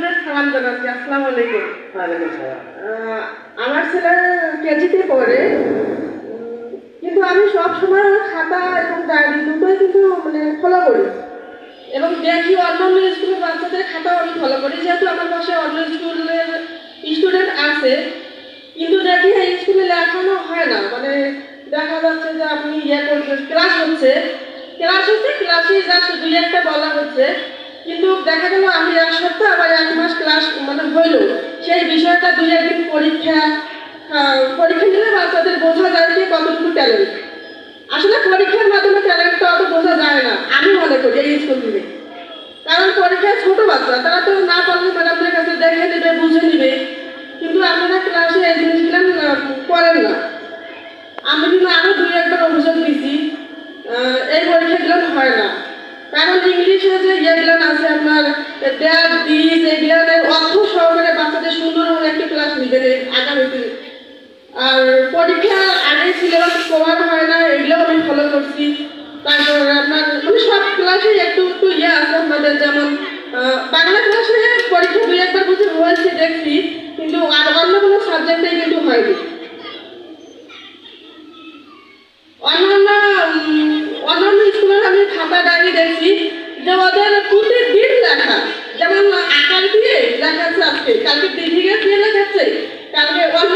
সালাম জানাচ্ছি। আসসালামু আলাইকুম। ওয়ালাইকুম সালাম। আমার ছেলে কেজিতে পড়ে, কিন্তু আমি সবসময় ওর খাতা এবং ডায়েরি দুটোই কিন্তু ফলো করি এবং দেখি অন্যান্য স্কুলের বাচ্চাদের খাতাও আমি ফলো করি, যেহেতু আমার পাশে অন্য স্কুলের স্টুডেন্ট আছে। কিন্তু দেখি এই স্কুলে লেখানো হয় না, দেখা যাচ্ছে যে আপনি করছেন, ক্লাসে জাস্ট দুই একটা বলা হচ্ছে, কিন্তু দেখা গেল আমি এক সপ্তাহ আবার এক মাস ক্লাস হইল, সেই বিষয়টা দুই একদিন পরীক্ষা নিলে বাচ্চাদের বোঝা যায় যে কতটুকু ট্যালেন্ট। আসলে পরীক্ষার মাধ্যমে ট্যালেন্টটা অত বোঝা যায় না আমি মনে করি এই স্কুল থেকে, কারণ পরীক্ষায় ছোট বাচ্চা, তারা তো না পারলে ম্যাডামদের কাছে দেখে নেবে, বুঝে নেবে, কিন্তু আপনারা ক্লাসে এই জিনিসগুলো করেন না। আমি কিন্তু আরো দুই একবার অভিযোগ দিচ্ছি, এই পরীক্ষাগুলো হয় না, কারণ ইংলিশে যে ইয়েগুলো আছে আপনার দ্যাট দিস এগুলোর অর্থ সহকারে বাচ্চাদের সুন্দর একটা ক্লাস নেবেন আগামীতে। আর পরীক্ষার আগে সিলেবাস কভার হয় না, এগুলো আমি ফলো করছি। তারপর আপনার সব ক্লাসে একটু একটু আছে আমাদের, যেমন বাংলা ক্লাসে পরীক্ষা দুই একবার বুঝে হয়েছে দেখছি, কিন্তু আর অন্য কোনো সাবজেক্টে কিন্তু হয়নি। অন্যান্য স্কুলের আমি খাতা ডায়েরি দেখছি যে ওদের প্রতিদিন লেখা, যেমন আকার দিয়ে লেখাচ্ছে, আজকে কালকে দিঘিকে দিয়ে লেখাচ্ছে, কালকে অন্য